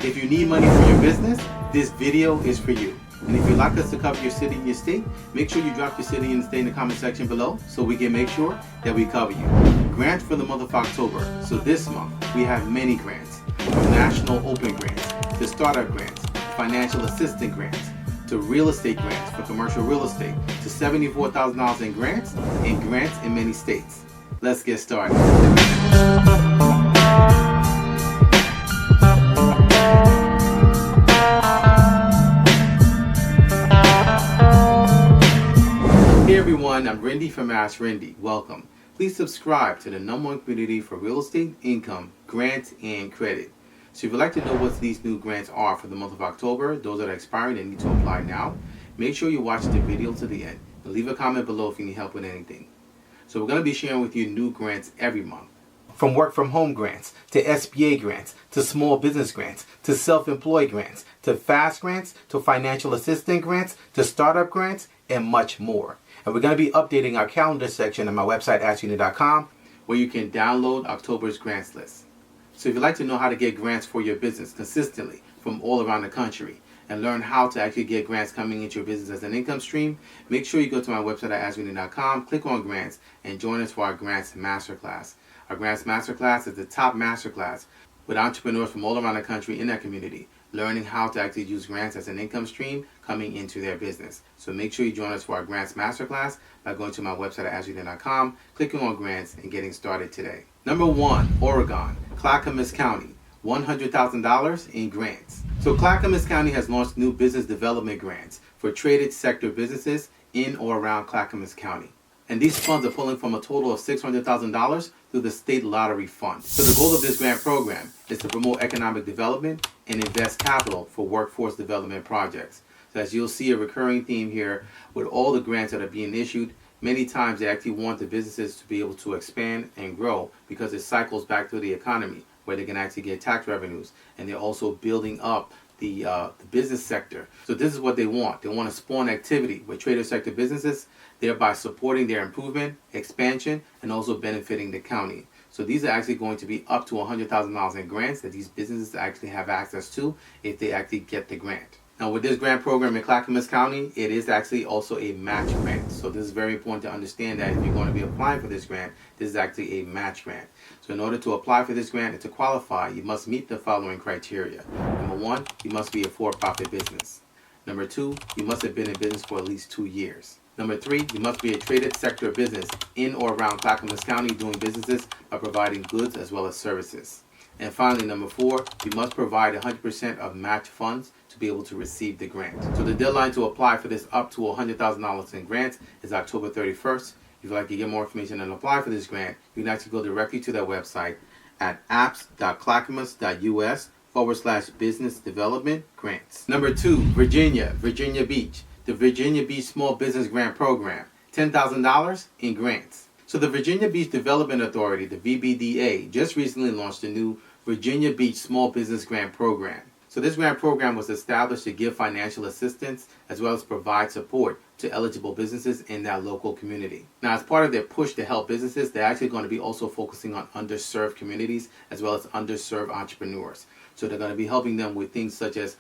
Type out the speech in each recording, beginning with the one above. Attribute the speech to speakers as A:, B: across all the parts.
A: If you need money for your business, this video is for you. And if you'd like us to cover your city and your state, make sure you drop your city and state in the comment section below so we can make sure that we cover you. Grants for the month of October. So this month, we have many grants. From national open grants, to startup grants, financial assistance grants, to real estate grants for commercial real estate, to $74,000 in grants, and grants in many states. Let's get started. Hey everyone, I'm Rinde from AskRinde. Welcome. Please subscribe to the #1 community for real estate, income, grants, and credit. So if you'd like to know what these new grants are for the month of October, those that are expiring and need to apply now, make sure you watch the video to the end and leave a comment below if you need help with anything. So we're going to be sharing with you new grants every month. From work from home grants, to SBA grants, to small business grants, to self-employed grants, to fast grants, to financial assistance grants, to startup grants, and much more. And we're going to be updating our calendar section on my website, AskRinde.com, where you can download October's grants list. So if you'd like to know how to get grants for your business consistently from all around the country and learn how to actually get grants coming into your business as an income stream, make sure you go to my website at AskRinde.com, click on grants, and join us for our Grants Masterclass. Our Grants Masterclass is the top masterclass with entrepreneurs from all around the country in that community, learning how to actually use grants as an income stream coming into their business. So make sure you join us for our Grants Masterclass by going to my website at AskRinde.com, clicking on grants, and getting started today. Number 1, Oregon, Clackamas County, $100,000 in grants. So Clackamas County has launched new business development grants for traded sector businesses in or around Clackamas County. And these funds are pulling from a total of $600,000 through the state lottery fund. So the goal of this grant program is to promote economic development and invest capital for workforce development projects. So as you'll see a recurring theme here with all the grants that are being issued, many times they actually want the businesses to be able to expand and grow because it cycles back to the economy where they can actually get tax revenues, and they're also building up the business sector. So this is what they want. They want to spawn activity with trader sector businesses, thereby supporting their improvement, expansion, and also benefiting the county. So these are actually going to be up to $100,000 in grants that these businesses actually have access to if they actually get the grant. Now with this grant program in Clackamas County, it is actually also a match grant. So this is very important to understand that if you're going to be applying for this grant, this is actually a match grant. So in order to apply for this grant and to qualify, you must meet the following criteria. Number 1, you must be a for-profit business. Number 2, you must have been in business for at least 2 years. Number 3, you must be a traded sector business in or around Clackamas County doing businesses by providing goods as well as services. And finally, number 4, you must provide 100% of match funds to be able to receive the grant. So the deadline to apply for this up to $100,000 in grants is October 31st. If you'd like to get more information and apply for this grant, you can actually go directly to their website at apps.clackamas.us/business development grants. Number 2, Virginia Beach, the Virginia Beach Small Business Grant Program, $10,000 in grants. So the Virginia Beach Development Authority, the VBDA, just recently launched a new Virginia Beach Small Business Grant Program. So this grant program was established to give financial assistance as well as provide support to eligible businesses in that local community. Now, as part of their push to help businesses, they're actually going to be also focusing on underserved communities as well as underserved entrepreneurs. So they're going to be helping them with things such as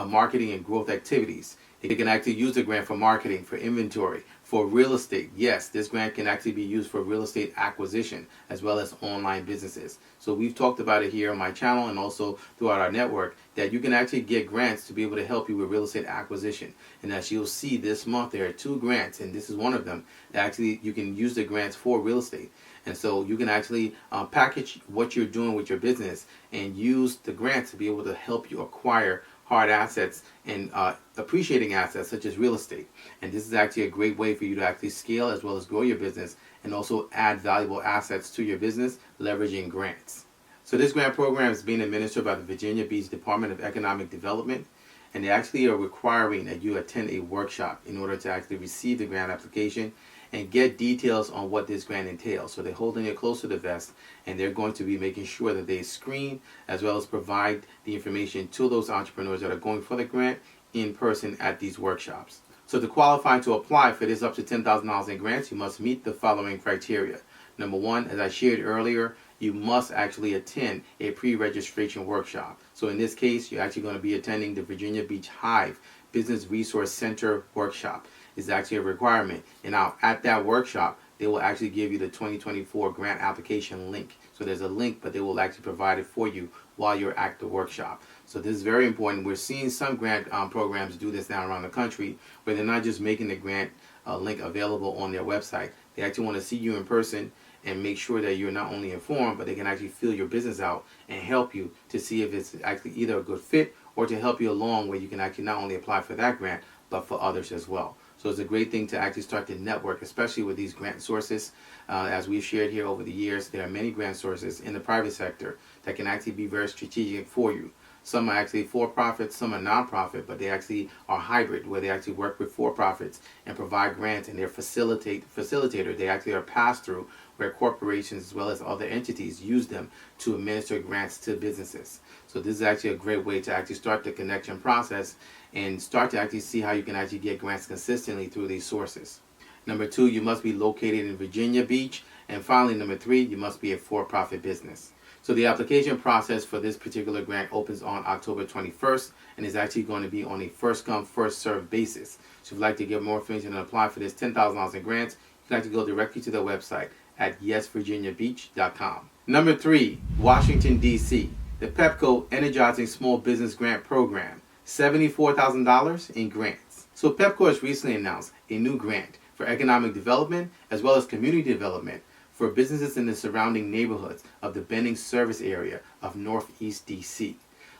A: marketing and growth activities. They can actually use the grant for marketing, for inventory, for real estate. Yes, this grant can actually be used for real estate acquisition as well as online businesses. So we've talked about it here on my channel and also throughout our network that you can actually get grants to be able to help you with real estate acquisition. And as you'll see this month, there are 2 grants, and this is one of them, that actually you can use the grants for real estate. And so you can actually package what you're doing with your business and use the grants to be able to help you acquire hard assets and appreciating assets such as real estate. And this is actually a great way for you to actually scale as well as grow your business and also add valuable assets to your business leveraging grants. So this grant program is being administered by the Virginia Beach Department of Economic Development, and they actually are requiring that you attend a workshop in order to actually receive the grant application and get details on what this grant entails. So they're holding it close to the vest, and they're going to be making sure that they screen as well as provide the information to those entrepreneurs that are going for the grant in person at these workshops. So to qualify to apply for this up to $10,000 in grants, you must meet the following criteria. Number 1, as I shared earlier, you must actually attend a pre-registration workshop. So in this case, you're actually going to be attending the Virginia Beach Hive Business Resource Center workshop. It's actually a requirement. And now at that workshop, they will actually give you the 2024 grant application link. So there's a link, but they will actually provide it for you while you're at the workshop. So this is very important. We're seeing some grant programs do this now around the country, where they're not just making the grant link available on their website. They actually want to see you in person and make sure that you're not only informed, but they can actually fill your business out and help you to see if it's actually either a good fit or to help you along where you can actually not only apply for that grant, but for others as well. So it's a great thing to actually start to network, especially with these grant sources. As we've shared here over the years, there are many grant sources in the private sector that can actually be very strategic for you. Some are actually for-profit, some are non-profit, but they actually are hybrid, where they actually work with for-profits and provide grants, and they're facilitator. They actually are pass-through, where corporations as well as other entities use them to administer grants to businesses. So this is actually a great way to actually start the connection process and start to actually see how you can actually get grants consistently through these sources. Number 2, you must be located in Virginia Beach. And finally, number 3, you must be a for-profit business. So the application process for this particular grant opens on October 21st and is actually going to be on a first-come, first-served basis. So if you'd like to get more information and apply for this $10,000 in grants, you'd like to go directly to their website at yesvirginiabeach.com. Number 3, Washington, D.C., the Pepco Energizing Small Business Grant Program, $74,000 in grants. So Pepco has recently announced a new grant for economic development as well as community development for businesses in the surrounding neighborhoods of the Benning service area of Northeast DC.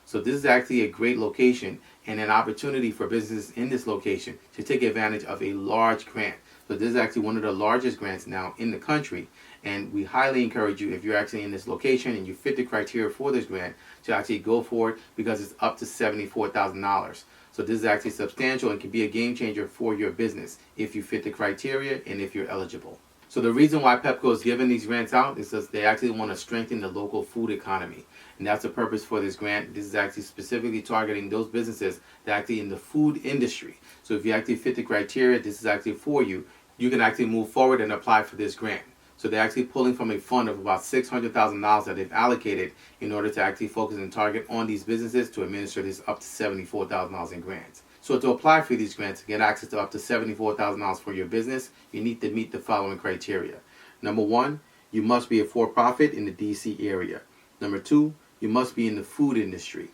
A: So this is actually a great location and an opportunity for businesses in this location to take advantage of a large grant. So this is actually one of the largest grants now in the country, and we highly encourage you, if you're actually in this location and you fit the criteria for this grant, to actually go for it, because it's up to $74,000. So this is actually substantial and can be a game changer for your business if you fit the criteria and if you're eligible. So the reason why Pepco is giving these grants out is because they actually want to strengthen the local food economy. And that's the purpose for this grant. This is actually specifically targeting those businesses that are actually in the food industry. So if you actually fit the criteria, this is actually for you. You can actually move forward and apply for this grant. So they're actually pulling from a fund of about $600,000 that they've allocated in order to actually focus and target on these businesses to administer this up to $74,000 in grants. So to apply for these grants and get access to up to $74,000 for your business, you need to meet the following criteria. Number 1, you must be a for-profit in the DC area. Number 2, you must be in the food industry.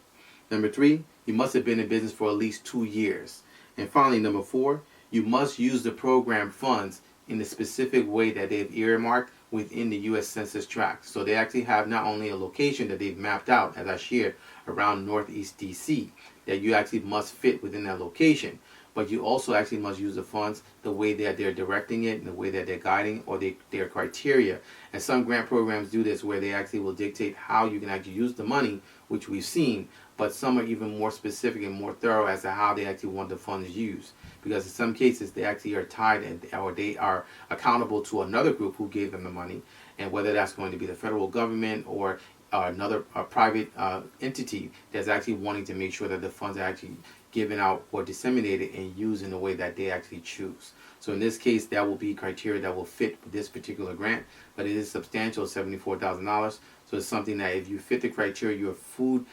A: Number 3, you must have been in business for at least 2 years. And finally, number 4, you must use the program funds in the specific way that they've earmarked within the U.S. Census Tract. So they actually have not only a location that they've mapped out, as I shared, around Northeast DC, that you actually must fit within that location, but you also actually must use the funds the way that they're directing it and the way that they're guiding, or their criteria. And some grant programs do this, where they actually will dictate how you can actually use the money, which we've seen, but some are even more specific and more thorough as to how they actually want the funds used. Because in some cases they actually are tied or they are accountable to another group who gave them the money, and whether that's going to be the federal government or another private entity that's actually wanting to make sure that the funds are actually given out or disseminated and used in the way that they actually choose. So in this case, that will be criteria that will fit this particular grant, but it is substantial, $74,000. So it's something that if you fit the criteria, you're a food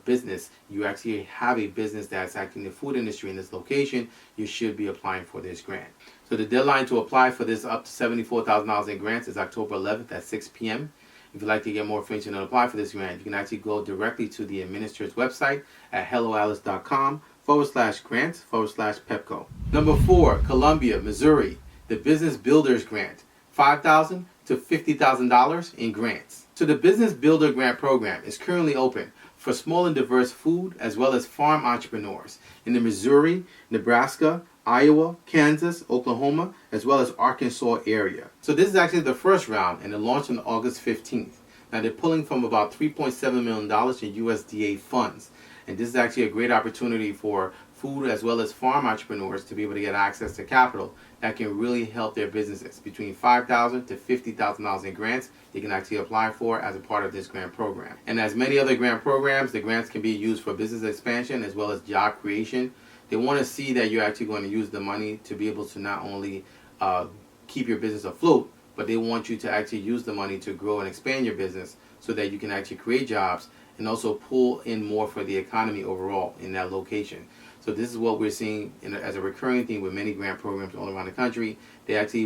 A: business, you actually have a business that's acting in the food industry in this location, you should be applying for this grant. So the deadline to apply for this up to $74,000 in grants is October 11th at 6 p.m. If you'd like to get more information and apply for this grant, you can actually go directly to the administrator's website at helloalice.com/grants/Pepco. Number 4, Columbia, Missouri, the Business Builders Grant, $5,000 to $50,000 in grants. So the Business Builder Grant Program is currently open for small and diverse food as well as farm entrepreneurs in the Missouri, Nebraska, Iowa, Kansas, Oklahoma, as well as Arkansas area. So this is actually the first round, and it launched on August 15th. Now they're pulling from about $3.7 million in USDA funds. And this is actually a great opportunity for food as well as farm entrepreneurs to be able to get access to capital that can really help their businesses. Between $5,000 to $50,000 in grants they can actually apply for as a part of this grant program. And as many other grant programs, the grants can be used for business expansion as well as job creation. They want to see that you're actually going to use the money to be able to not only keep your business afloat, but they want you to actually use the money to grow and expand your business so that you can actually create jobs and also pull in more for the economy overall in that location. So this is what we're seeing as a recurring theme with many grant programs all around the country. They actually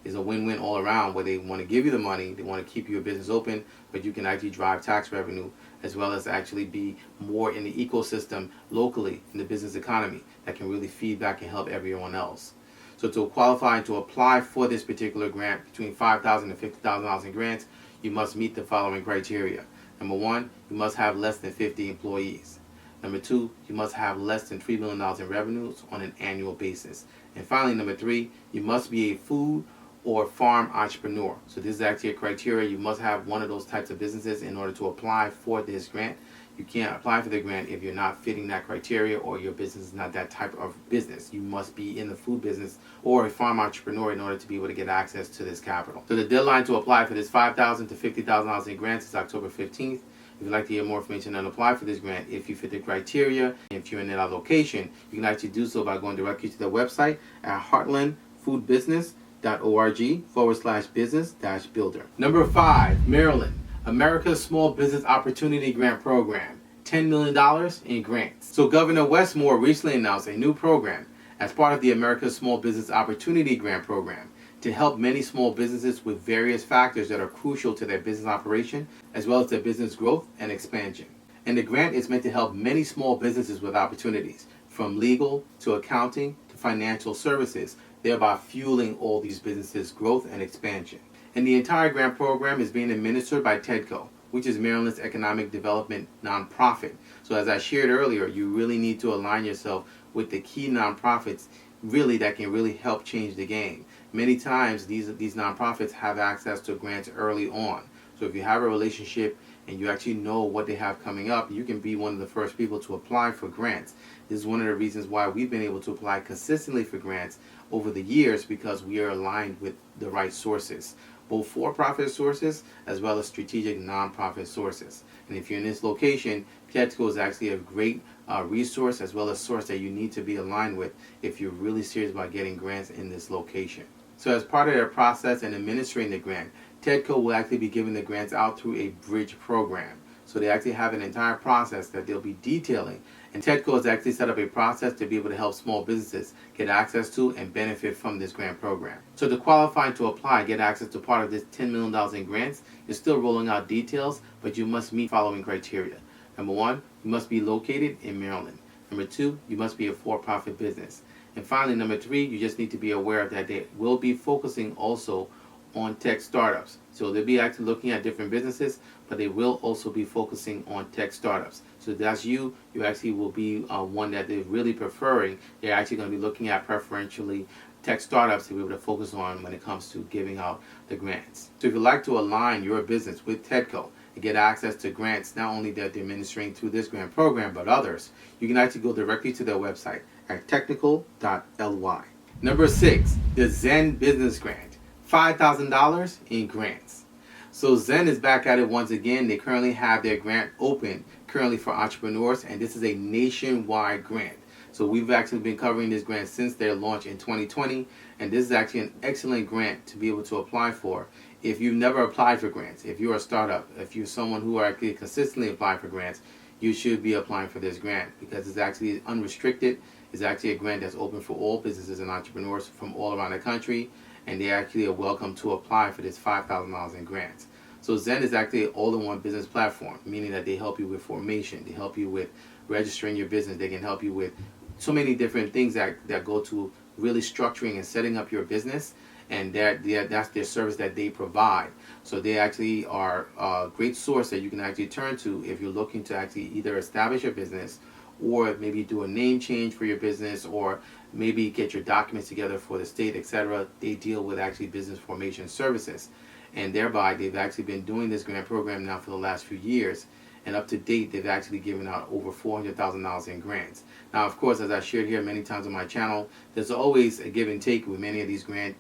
A: is a win-win all around, where they want to give you the money, they want to keep your business open, but you can actually drive tax revenue as well as actually be more in the ecosystem locally in the business economy that can really feed back and help everyone else. So to qualify and to apply for this particular grant, between $5,000 and $50,000 in grants, you must meet the following criteria. Number one, you must have less than 50 employees. Number two, you must have less than $3 million in revenues on an annual basis. And finally, number three, you must be a food or farm entrepreneur. So this is actually a criteria. You must have one of those types of businesses in order to apply for this grant. You can't apply for the grant if you're not fitting that criteria or your business is not that type of business. You must be in the food business or a farm entrepreneur in order to be able to get access to this capital. So the deadline to apply for this $5,000 to $50,000 in grants is October 15th. If you'd like to hear more information and apply for this grant, if you fit the criteria, if you're in that location, you can actually do so by going directly to their website at heartlandfoodbusiness.org/business-builder. Number 5, Maryland, America's Small Business Opportunity Grant Program, $10 million in grants. So Governor Westmore recently announced a new program as part of the America's Small Business Opportunity Grant Program to help many small businesses with various factors that are crucial to their business operation, as well as their business growth and expansion. And the grant is meant to help many small businesses with opportunities, from legal to accounting to financial services, thereby fueling all these businesses' growth and expansion. And the entire grant program is being administered by TEDCO, which is Maryland's economic development nonprofit. So as I shared earlier, you really need to align yourself with the key nonprofits really that can really help change the game. Many times these nonprofits have access to grants early on. So if you have a relationship and you actually know what they have coming up, you can be one of the first people to apply for grants. This is one of the reasons why we've been able to apply consistently for grants over the years, because we are aligned with the right sources, both for-profit sources as well as strategic nonprofit sources. And if you're in this location, TEDCO is actually a great resource as well as source that you need to be aligned with if you're really serious about getting grants in this location. So as part of their process in administering the grant, TEDCO will actually be giving the grants out through a bridge program. So they actually have an entire process that they'll be detailing. And TEDCO has actually set up a process to be able to help small businesses get access to and benefit from this grant program. So to qualify and to apply, get access to part of this $10 million in grants, you're still rolling out details, but you must meet following criteria. Number one, you must be located in Maryland. Number two, you must be a for-profit business. And finally, number three, you just need to be aware that they will be focusing also on tech startups. So they'll be actually looking at different businesses, but they will also be focusing on tech startups. So that's you actually will be one that they're really preferring. They're actually going to be looking at preferentially tech startups to be able to focus on when it comes to giving out the grants. So if you'd like to align your business with TEDCO and get access to grants, not only that they're administering through this grant program, but others, you can actually go directly to their website at technical.ly. Number 6, the Zen Business Grant, $5,000 in grants. So Zen is back at it once again. They currently have their grant open currently for entrepreneurs, and this is a nationwide grant. So we've actually been covering this grant since their launch in 2020, and this is actually an excellent grant to be able to apply for if you've never applied for grants. If you're a startup, if you're someone who are actually consistently applying for grants, you should be applying for this grant because it's actually unrestricted. It's actually a grant that's open for all businesses and entrepreneurs from all around the country, and they actually are welcome to apply for this $5,000 in grants. So Zen is actually an all-in-one business platform, meaning that they help you with formation, they help you with registering your business, they can help you with so many different things that go to really structuring and setting up your business, and that's their service that they provide. So they actually are a great source that you can actually turn to if you're looking to actually either establish your business or maybe do a name change for your business or maybe get your documents together for the state, etc. They deal with actually business formation services. And thereby, they've actually been doing this grant program now for the last few years. And up to date, they've actually given out over $400,000 in grants. Now, of course, as I shared here many times on my channel, there's always a give and take with many of these grant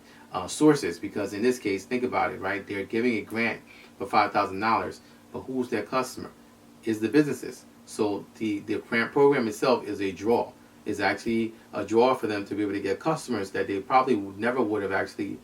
A: sources, because in this case, think about it, right? They're giving a grant for $5,000, but who's their customer? Is the businesses. So the grant program itself is a draw. It's actually a draw for them to be able to get customers that they probably never would have actually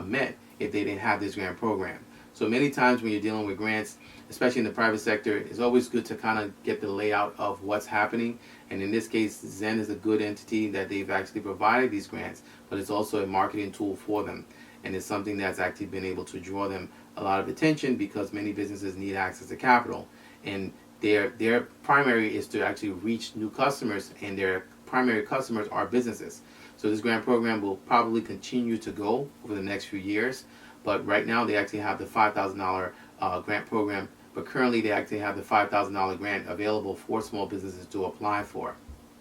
A: met if they didn't have this grant program. So many times when you're dealing with grants, especially in the private sector, it's always good to kind of get the layout of what's happening. And in this case, Zen is a good entity that they've actually provided these grants, but it's also a marketing tool for them. And it's something that's actually been able to draw them a lot of attention because many businesses need access to capital. And their primary is to actually reach new customers, and their primary customers are businesses. So this grant program will probably continue to go over the next few years. But right now they actually have the $5,000 grant program, but currently they actually have the $5,000 grant available for small businesses to apply for.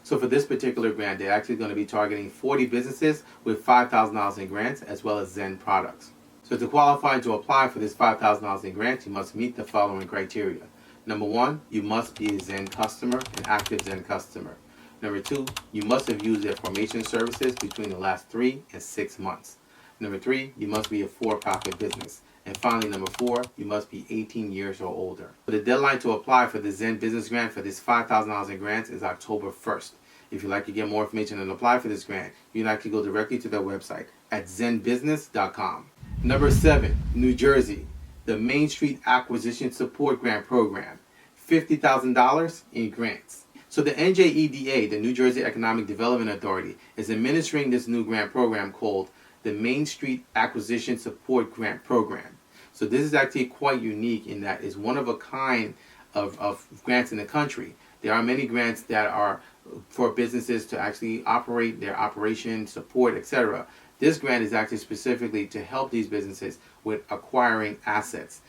A: So for this particular grant, they're actually going to be targeting 40 businesses with $5,000 in grants as well as Zen products. So to qualify to apply for this $5,000 in grants, you must meet the following criteria. Number one, you must be a Zen customer, an active Zen customer. Number two, you must have used their formation services between the last 3 and 6 months. Number three, you must be a for-profit business. And finally, number four, you must be 18 years or older. The deadline to apply for the Zen Business Grant for this $5,000 in grants is October 1st. If you'd like to get more information and apply for this grant, you can actually go directly to their website at zenbusiness.com. Number 7, New Jersey, the Main Street Acquisition Support Grant Program, $50,000 in grants. So the NJEDA, the New Jersey Economic Development Authority, is administering this new grant program called the Main Street Acquisition Support Grant Program. So this is actually quite unique in that it's one of a kind of grants in the country. There are many grants that are for businesses to actually operate their operation, support, etc. This grant is actually specifically to help these businesses with acquiring assets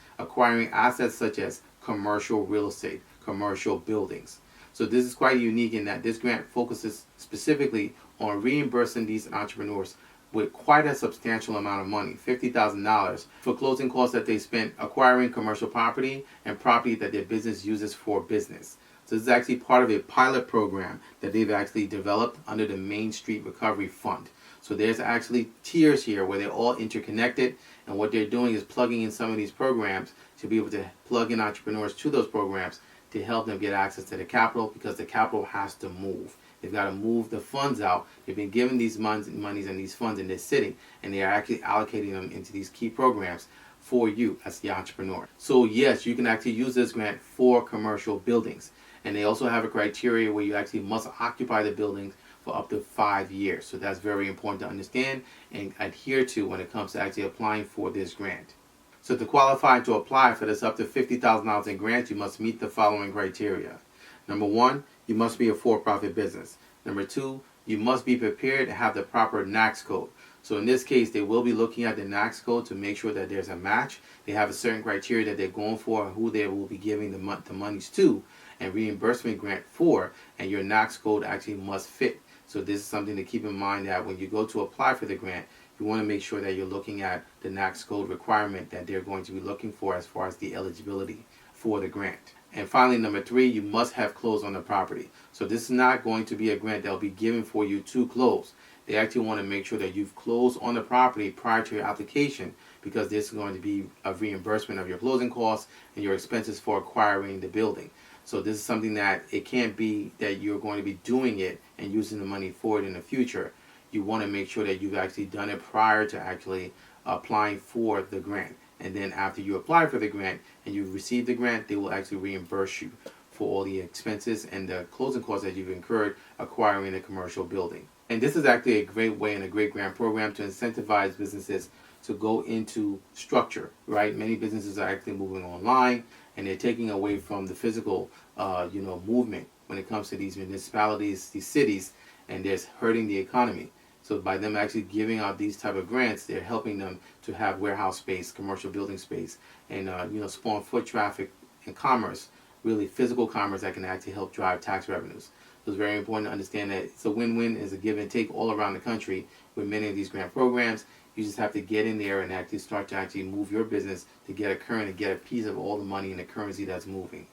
A: such as commercial real estate, commercial buildings. So this is quite unique in that this grant focuses specifically on reimbursing these entrepreneurs with quite a substantial amount of money, $50,000, for closing costs that they spent acquiring commercial property and property that their business uses for business. So this is actually part of a pilot program that they've actually developed under the Main Street Recovery Fund. So there's actually tiers here where they're all interconnected, and what they're doing is plugging in some of these programs to be able to plug in entrepreneurs to those programs to help them get access to the capital, because the capital has to move. They've got to move the funds out. They've been given these monies and these funds, and they're sitting, and they are actually allocating them into these key programs for you as the entrepreneur. So yes, you can actually use this grant for commercial buildings. And they also have a criteria where you actually must occupy the buildings for up to 5 years. So that's very important to understand and adhere to when it comes to actually applying for this grant. So to qualify to apply for this up to $50,000 in grants, you must meet the following criteria. Number one, you must be a for-profit business. Number two, you must be prepared to have the proper NAICS code. So in this case, they will be looking at the NAICS code to make sure that there's a match. They have a certain criteria that they're going for and who they will be giving the monies to and reimbursement grant for, and your NAICS code actually must fit. So this is something to keep in mind, that when you go to apply for the grant, you want to make sure that you're looking at the NAICS code requirement that they're going to be looking for as far as the eligibility for the grant. And finally, number three, you must have closed on the property. So this is not going to be a grant that will be given for you to close. They actually want to make sure that you've closed on the property prior to your application, because this is going to be a reimbursement of your closing costs and your expenses for acquiring the building. So this is something that it can't be that you're going to be doing it and using the money for it in the future. You want to make sure that you've actually done it prior to actually applying for the grant. And then after you apply for the grant and you receive the grant, they will actually reimburse you for all the expenses and the closing costs that you've incurred acquiring a commercial building. And this is actually a great way and a great grant program to incentivize businesses to go into structure, right? Many businesses are actually moving online, and they're taking away from the physical, movement when it comes to these municipalities, these cities, and they're hurting the economy. So by them actually giving out these type of grants, they're helping them to have warehouse space, commercial building space, and spawn foot traffic and commerce, really physical commerce that can actually help drive tax revenues. So it's very important to understand that it's a win-win, it's a give and take all around the country with many of these grant programs. You just have to get in there and actually start to actually move your business to get a current and get a piece of all the money and the currency that's moving.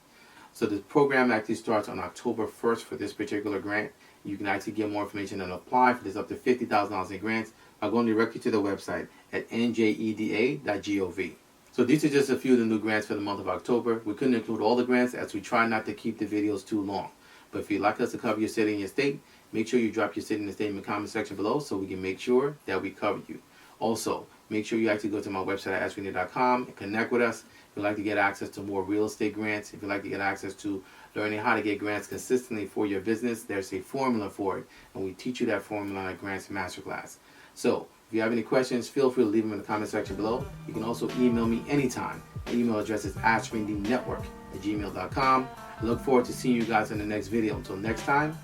A: So the program actually starts on October 1st for this particular grant. You can actually get more information and apply for this up to $50,000 in grants by going directly to the website at njeda.gov. So these are just a few of the new grants for the month of October. We couldn't include all the grants as we try not to keep the videos too long. But if you'd like us to cover your city and your state, make sure you drop your city and state in the comment section below so we can make sure that we cover you. Also, make sure you actually go to my website at AskRinde.com and connect with us. If you'd like to get access to more real estate grants, if you'd like to get access to learning how to get grants consistently for your business, there's a formula for it, and we teach you that formula in our Grants Masterclass. So, if you have any questions, feel free to leave them in the comment section below. You can also email me anytime. My email address is AskRindeNetwork@gmail.com. I look forward to seeing you guys in the next video. Until next time,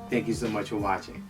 A: thank you so much for watching.